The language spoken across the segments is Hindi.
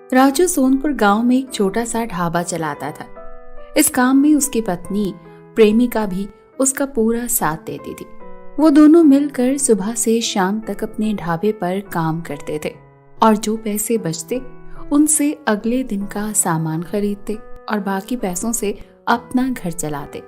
राजू सोनपुर गांव में एक छोटा सा ढाबा चलाता था। इस काम में उसकी पत्नी प्रेमिका भी उसका पूरा साथ देती थी। वो दोनों मिलकर सुबह से शाम तक अपने ढाबे पर काम करते थे और जो पैसे बचते उनसे अगले दिन का सामान खरीदते और बाकी पैसों से अपना घर चलाते।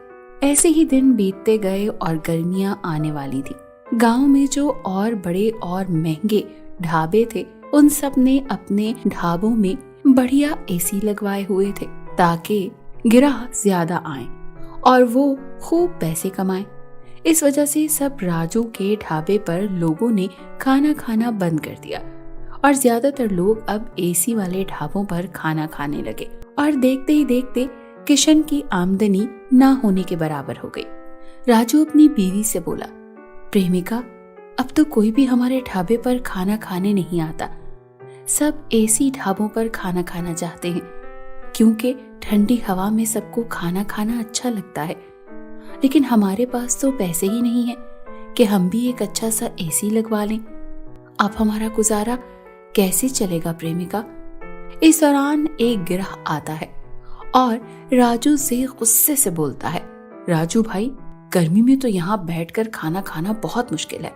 ऐसे ही दिन बीतते गए और गर्मियां आने वाली थी। गांव में जो और बड़े और महंगे ढाबे थे उन सब ने अपने ढाबों में बढ़िया एसी लगवाए हुए थे ताकि ग्राहक ज्यादा आएं और वो खूब पैसे कमाएं। इस वजह से सब राजू के ढाबे पर लोगों ने खाना खाना बंद कर दिया और ज्यादातर लोग अब एसी वाले ढाबों पर खाना खाने लगे और देखते ही देखते किशन की आमदनी ना होने के बराबर हो गई। राजू अपनी बीवी से बोला, प्रेमिका, अब तो कोई भी हमारे ढाबे पर खाना खाने नहीं आता। सब एसी ढाबों पर खाना खाना चाहते हैं क्योंकि ठंडी हवा में सबको खाना खाना अच्छा लगता है, लेकिन हमारे पास तो पैसे ही नहीं है कि हम भी एक अच्छा सा एसी लगवा लें। अब हमारा गुजारा कैसे चलेगा प्रेमिका? इस दौरान एक ग्राहक आता है और राजू से गुस्से से बोलता है, राजू भाई, गर्मी में तो यहाँ बैठकर खाना खाना बहुत मुश्किल है।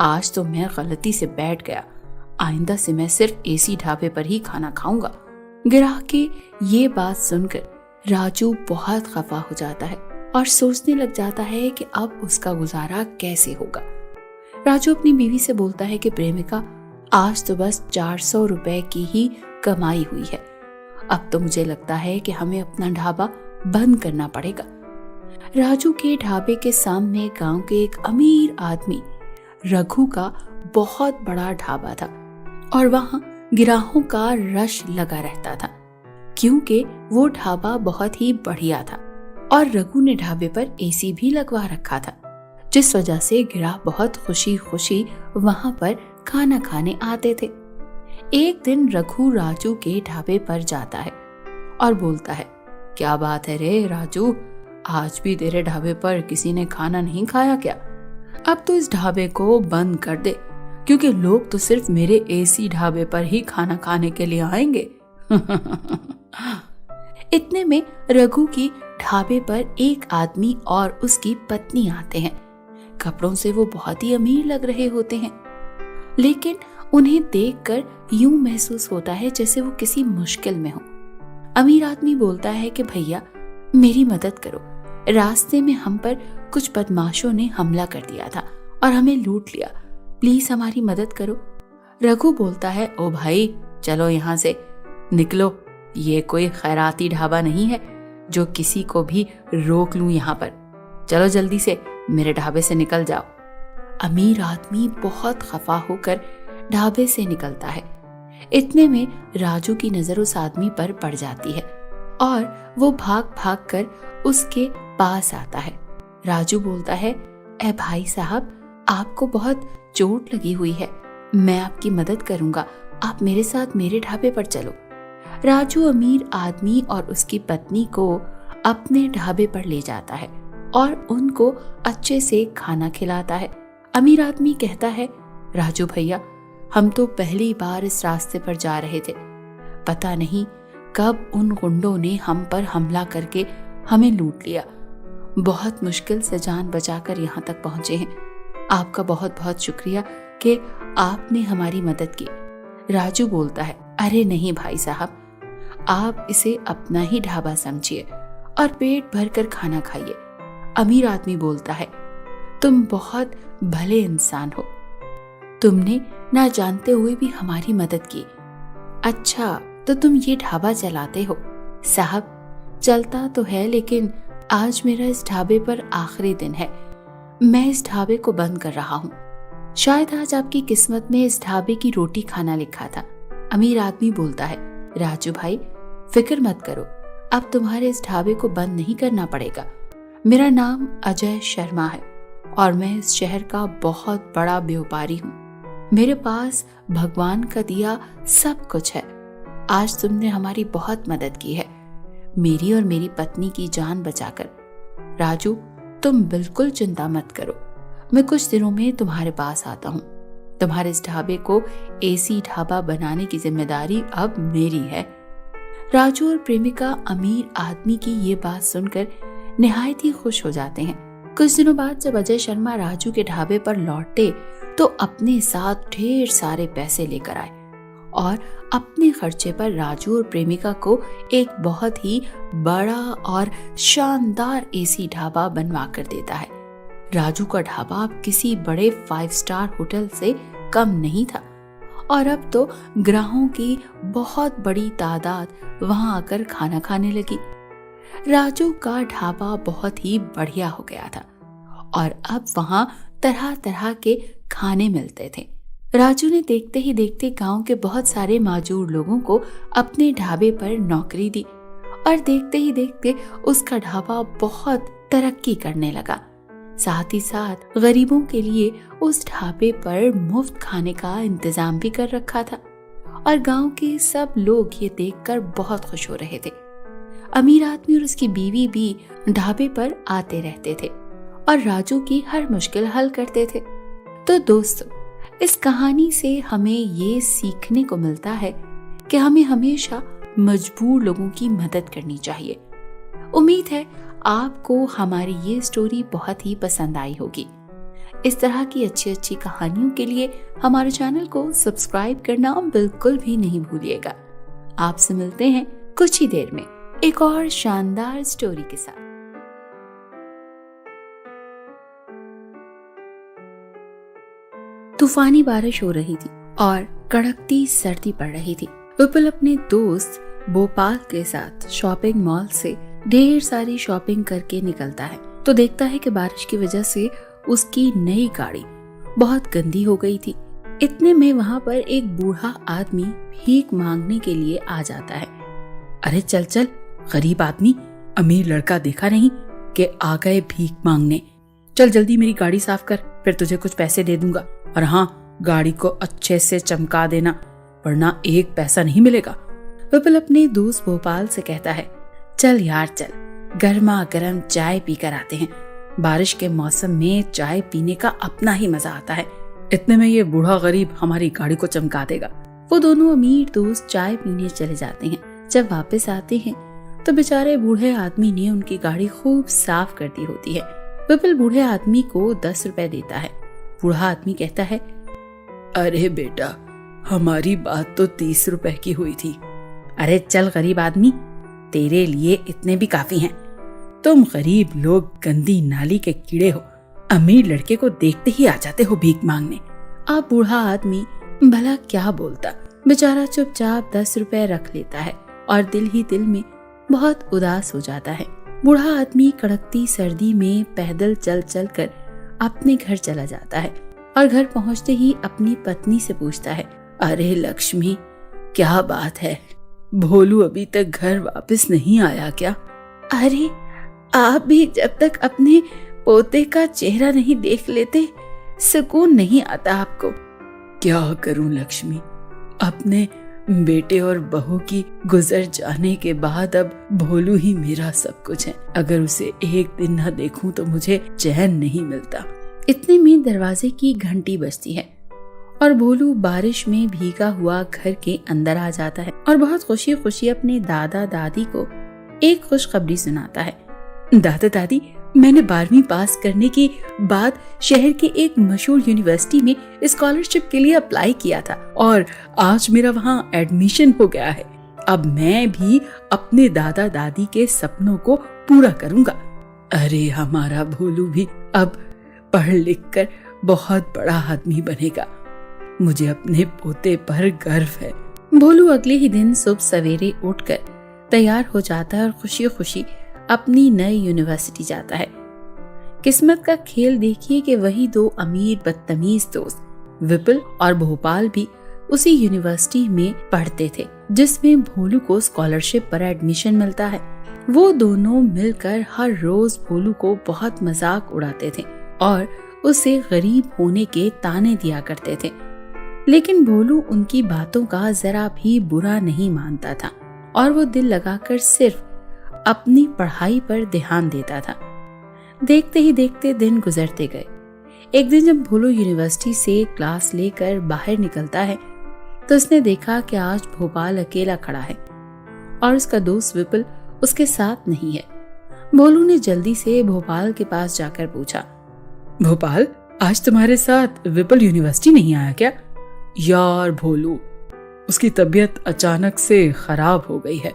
आज तो मैं गलती से बैठ गया, आइंदा से मैं सिर्फ एसी ढाबे पर ही खाना खाऊंगा। ग्राहक की ये बात सुनकर राजू बहुत खफा हो जाता है और सोचने लग जाता है कि अब उसका गुजारा कैसे होगा। राजू अपनी बीवी से बोलता है कि प्रेमिका, आज तो बस 400 रुपए की ही कमाई हुई है। अब तो मुझे लगता है कि हमें अपना ढाबा बंद करना पड़ेगा। राजू के ढाबे के सामने गांव के एक अमीर आदमी रघु का बहुत बड़ा ढाबा था और वहां ग्राहकों का रश लगा रहता था क्योंकि वो ढाबा बहुत ही बढ़िया था और रघु ने ढाबे पर एसी भी लगवा रखा था, जिस वजह से ग्राहक बहुत खुशी खुशी वहां पर खाना खाने आते थे। एक दिन रघु राजू के ढाबे पर जाता है और बोलता है, क्या बात है रे राजू, आज भी तेरे ढाबे पर किसी ने खाना नहीं खाया क्या? अब तो इस ढाबे को बंद कर दे क्योंकि लोग तो सिर्फ मेरे एसी ढाबे पर ही खाना खाने के लिए आएंगे। इतने में रघु की ढाबे पर एक आदमी और उसकी पत्नी आते हैं। कपड़ों से वो बहुत ही अमीर लग रहे होते हैं, लेकिन उन्हें देखकर यूं महसूस होता है जैसे वो किसी मुश्किल में हो। अमीर आदमी बोलता है कि भैया, मेरी मदद करो, रास्ते में हम पर कुछ बदमाशों ने हमला कर दिया था और हमें लूट लिया, प्लीज हमारी मदद करो। रघु बोलता है, ओ भाई, चलो यहाँ से निकलो, ये कोई खैराती ढाबा नहीं है जो किसी को भी रोक लूं यहाँ पर। चलो जल्दी से मेरे ढाबे से निकल जाओ। अमीर आदमी बहुत खफा होकर ढाबे से निकलता है। इतने में राजू की नजर उस आदमी पर पड़ जाती है और वो भाग भाग कर उसके पास आता है। राजू बोलता है, ए भाई साहब, आपको बहुत चोट लगी हुई है, मैं आपकी मदद करूंगा, आप मेरे साथ मेरे ढाबे पर चलो। राजू अमीर आदमी और उसकी पत्नी को अपने ढाबे पर ले जाता है और उनको अच्छे से खाना खिलाता है। अमीर आदमी कहता है, राजू भैया, हम तो पहली बार इस रास्ते पर जा रहे थे, पता नहीं कब उन गुंडों ने हम पर हमला करके हमें लूट लिया। बहुत मुश्किल से जान बचाकर यहाँ तक पहुंचे हैं। आपका बहुत बहुत शुक्रिया कि आपने हमारी मदद की। राजू बोलता है, अरे नहीं भाई साहब, आप इसे अपना ही ढाबा समझिए और पेट भरकर खाना खाइए। अमीर आदमी बोलता है, तुम बहुत भले इंसान हो, तुमने ना जानते हुए भी हमारी मदद की। अच्छा, तो तुम ये ढाबा चलाते हो? साहब, चलता तो है, लेकिन आज मेरा इस ढाबे पर आखिरी दिन है, मैं इस ढाबे को बंद कर रहा हूँ। शायद आज आपकी किस्मत में इस ढाबे की रोटी खाना लिखा था। अमीर आदमी बोलता है, राजू भाई, फिक्र मत करो, अब तुम्हारे इस ढाबे को बंद नहीं करना पड़ेगा। मेरा नाम अजय शर्मा है और मैं इस शहर का बहुत बड़ा व्यापारी हूँ। मेरे पास भगवान का दिया सब कुछ है। आज तुमने हमारी बहुत मदद की है, मेरी और मेरी पत्नी की जान बचाकर। राजू, तुम बिल्कुल चिंता मत करो, मैं कुछ दिनों में तुम्हारे पास आता हूँ, तुम्हारे इस ढाबे को एसी ढाबा बनाने की जिम्मेदारी अब मेरी है। राजू और प्रेमिका अमीर आदमी की ये बात सुनकर निहायत ही खुश हो जाते हैं। कुछ दिनों बाद जब अजय शर्मा राजू के ढाबे पर लौटे तो अपने साथ ढेर सारे पैसे लेकर आए और अपने खर्चे पर राजू और प्रेमिका को एक बहुत ही बड़ा और शानदार एसी ढाबा बनवा कर देता है। राजू का ढाबा अब किसी बड़े 5 स्टार होटल से कम नहीं था और अब तो ग्राहकों की बहुत बड़ी तादाद वहां आकर खाना खाने लगी। राजू का ढाबा बहुत ही बढ़िया हो गया था और अब वहां तरह तरह के खाने मिलते थे। राजू ने देखते ही देखते गांव के बहुत सारे माजूर लोगों को अपने ढाबे पर नौकरी दी और देखते ही देखते उसका ढाबा बहुत तरक्की करने लगा। साथ ही साथ गरीबों के लिए उस ढाबे पर मुफ्त खाने का इंतजाम भी कर रखा था और गांव के सब लोग ये देखकर बहुत खुश हो रहे थे। अमीर आदमी और उसकी बीवी भी ढाबे पर आते रहते थे और राजू की हर मुश्किल हल करते थे। तो दोस्तों, इस कहानी से हमें ये सीखने को मिलता है कि हमें हमेशा मजबूर लोगों की मदद करनी चाहिए। उम्मीद है आपको हमारी ये स्टोरी बहुत ही पसंद आई होगी। इस तरह की अच्छी अच्छी कहानियों के लिए हमारे चैनल को सब्सक्राइब करना बिल्कुल भी नहीं भूलिएगा। आपसे मिलते हैं कुछ ही देर में एक और शानदार स्टोरी के साथ। तूफानी बारिश हो रही थी और कड़कती सर्दी पड़ रही थी। विपुल अपने दोस्त भोपाल के साथ शॉपिंग मॉल से ढेर सारी शॉपिंग करके निकलता है तो देखता है कि बारिश की वजह से उसकी नई गाड़ी बहुत गंदी हो गई थी। इतने में वहां पर एक बूढ़ा आदमी भीख मांगने के लिए आ जाता है। अरे चल चल, गरीब आदमी, अमीर लड़का देखा नहीं कि आ गए भीख मांगने। चल जल्दी मेरी गाड़ी साफ कर, फिर तुझे कुछ पैसे दे दूंगा। और हाँ, गाड़ी को अच्छे से चमका देना वरना एक पैसा नहीं मिलेगा। विपुल अपने दोस्त भोपाल से कहता है, चल यार चल, गर्मा गर्म चाय पी कर आते हैं। बारिश के मौसम में चाय पीने का अपना ही मजा आता है। इतने में ये बूढ़ा गरीब हमारी गाड़ी को चमका देगा। वो दोनों अमीर दोस्त चाय पीने चले जाते हैं। जब वापस आते हैं तो बेचारे बूढ़े आदमी ने उनकी गाड़ी खूब साफ कर दी होती है। विपुल बूढ़े आदमी को 10 रुपए देता है। बूढ़ा आदमी कहता है, अरे बेटा, हमारी बात तो 30 रुपए की हुई थी। अरे चल गरीब आदमी, तेरे लिए इतने भी काफी हैं। तुम गरीब लोग गंदी नाली के कीड़े हो, अमीर लड़के को देखते ही आ जाते हो भीख मांगने। अब बूढ़ा आदमी भला क्या बोलता, बेचारा चुपचाप 10 रुपए रख लेता है और दिल ही दिल में बहुत उदास हो जाता है। बूढ़ा आदमी कड़कती सर्दी में पैदल चल चल कर अपने घर चला जाता है और घर पहुंचते ही अपनी पत्नी से पूछता है, अरे लक्ष्मी, क्या बात है, भोलू अभी तक घर वापस नहीं आया क्या? अरे आप भी जब तक अपने पोते का चेहरा नहीं देख लेते सुकून नहीं आता आपको। क्या करूं लक्ष्मी, अपने बेटे और बहू की गुजर जाने के बाद अब भोलू ही मेरा सब कुछ है। अगर उसे एक दिन न देखूं तो मुझे चैन नहीं मिलता। इतने में दरवाजे की घंटी बजती है और भोलू बारिश में भीगा हुआ घर के अंदर आ जाता है और बहुत खुशी खुशी अपने दादा दादी को एक खुशखबरी सुनाता है। दादा दादी, मैंने 12वीं पास करने के बाद शहर के एक मशहूर यूनिवर्सिटी में स्कॉलरशिप के लिए अप्लाई किया था और आज मेरा वहाँ एडमिशन हो गया है। अब मैं भी अपने दादा दादी के सपनों को पूरा करूँगा। अरे हमारा भोलू भी अब पढ़ लिख कर बहुत बड़ा आदमी बनेगा। मुझे अपने पोते पर गर्व है। भोलू अगले ही दिन सुबह सवेरे उठकर तैयार हो जाता है और खुशी खुशी अपनी नई यूनिवर्सिटी जाता है। किस्मत का खेल देखिए कि वही दो अमीर बदतमीज दोस्त विपुल और भोपाल भी उसी यूनिवर्सिटी में पढ़ते थे जिसमें भोलू को स्कॉलरशिप पर एडमिशन मिलता है। वो दोनों मिलकर हर रोज भोलू को बहुत मजाक उड़ाते थे और उसे गरीब होने के ताने दिया करते थे, लेकिन भोलू उनकी बातों का जरा भी बुरा नहीं मानता था और वो दिल लगाकर सिर्फ अपनी पढ़ाई पर ध्यान देता था। देखते ही देखते दिन गुजरते गए। एक दिन जब भोलू यूनिवर्सिटी से क्लास लेकर बाहर निकलता है तो उसने देखा कि आज भोपाल अकेला खड़ा है और उसका दोस्त विपुल उसके साथ नहीं है। भोलू ने जल्दी से भोपाल के पास जाकर पूछा, भोपाल, आज तुम्हारे साथ विपुल यूनिवर्सिटी नहीं आया क्या? यार भोलू, उसकी तबीयत अचानक से खराब हो गई है।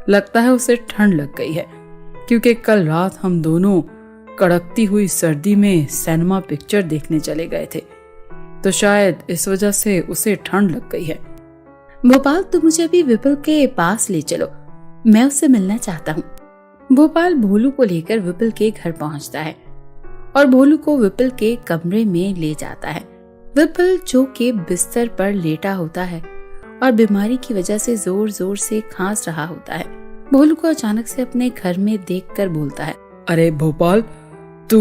लगता है उसे ठंड लग गई है, क्योंकि कल रात हम दोनों कड़कती हुई सर्दी में सिनेमा पिक्चर देखने चले गए थे, तो शायद इस वजह से उसे ठंड लग गई है। भोपाल, तुम मुझे अभी विपुल के पास ले चलो, मैं उससे मिलना चाहता हूँ। भोपाल भोलू को लेकर विपुल के घर पहुंचता है और भोलू को विपुल के कमरे में ले जाता है। विपुल जो के बिस्तर पर लेटा होता है और बीमारी की वजह से जोर जोर से खांस रहा होता है। भोलू को अचानक से अपने घर में देखकर बोलता है, अरे भोपाल, तू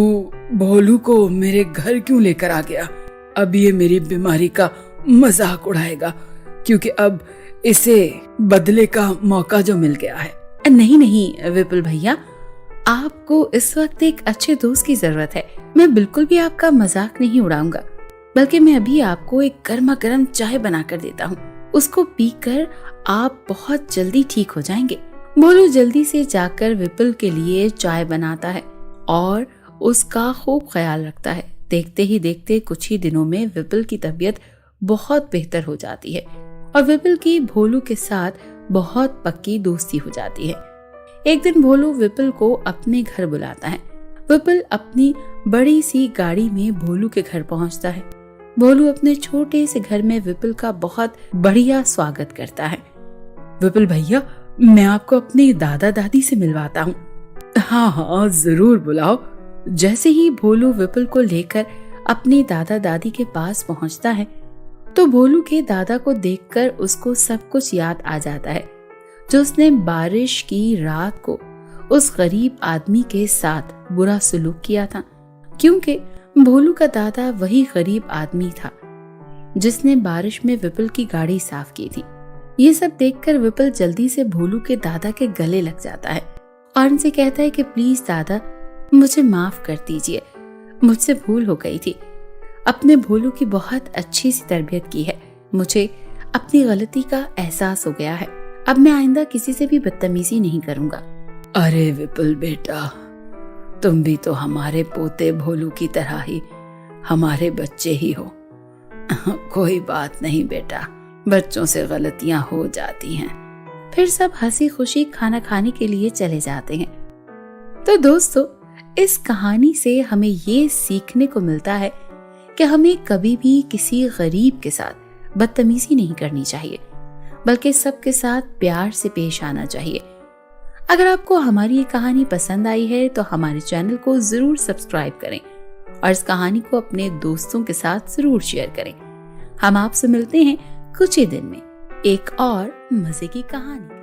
भोलू को मेरे घर क्यों लेकर आ गया? अब ये मेरी बीमारी का मजाक उड़ाएगा, क्योंकि अब इसे बदले का मौका जो मिल गया है। नहीं विपुल भैया, आपको इस वक्त एक अच्छे दोस्त की जरूरत है। मैं बिल्कुल भी आपका मजाक नहीं उड़ाऊंगा, बल्कि मैं अभी आपको एक गर्मा गर्म चाय बना कर देता हूँ। उसको पीकर आप बहुत जल्दी ठीक हो जाएंगे। भोलू जल्दी से जाकर विपुल के लिए चाय बनाता है और उसका खूब ख्याल रखता है। देखते ही देखते कुछ ही दिनों में विपुल की तबीयत बहुत बेहतर हो जाती है और विपुल की भोलू के साथ बहुत पक्की दोस्ती हो जाती है। एक दिन भोलू विपुल को अपने घर बुलाता है। विपुल अपनी बड़ी सी गाड़ी में भोलू के घर पहुंचता है। भोलू अपने छोटे से घर में विपुल का बहुत बढ़िया स्वागत करता है। विपुल भैया, मैं आपको अपने दादा दादी से मिलवाता हूँ। हाँ, जरूर बुलाओ। जैसे ही भोलू विपुल को लेकर अपने दादा दादी के पास पहुंचता है तो भोलू के दादा को देखकर उसको सब कुछ याद आ जाता है, जो उसने बारिश की रात को उस गरीब आदमी के साथ बुरा सलूक किया था। क्योंकि भोलू का दादा वही गरीब आदमी था जिसने बारिश में विपुल की गाड़ी साफ की थी। ये सब देखकर विपुल जल्दी से भोलू के दादा के गले लग जाता है और उनसे कहता है कि प्लीज दादा, मुझे माफ कर दीजिए, मुझसे भूल हो गई थी। अपने भोलू की बहुत अच्छी सी तरबियत की है। मुझे अपनी गलती का एहसास हो गया है। अब मैं आइंदा किसी से भी बदतमीजी नहीं करूंगा। अरे विपुल बेटा, तुम भी तो हमारे पोते भोलू की तरह ही हमारे बच्चे ही हो। कोई बात नहीं बेटा, बच्चों से गलतियां हो जाती हैं। फिर सब हंसी खुशी खाना खाने के लिए चले जाते हैं। तो दोस्तों, इस कहानी से हमें ये सीखने को मिलता है कि हमें कभी भी किसी गरीब के साथ बदतमीजी नहीं करनी चाहिए, बल्कि सबके साथ प्यार से पेश आना चाहिए। अगर आपको हमारी ये कहानी पसंद आई है तो हमारे चैनल को जरूर सब्सक्राइब करें और इस कहानी को अपने दोस्तों के साथ जरूर शेयर करें। हम आपसे मिलते हैं कुछ ही दिन में एक और मजे की कहानी।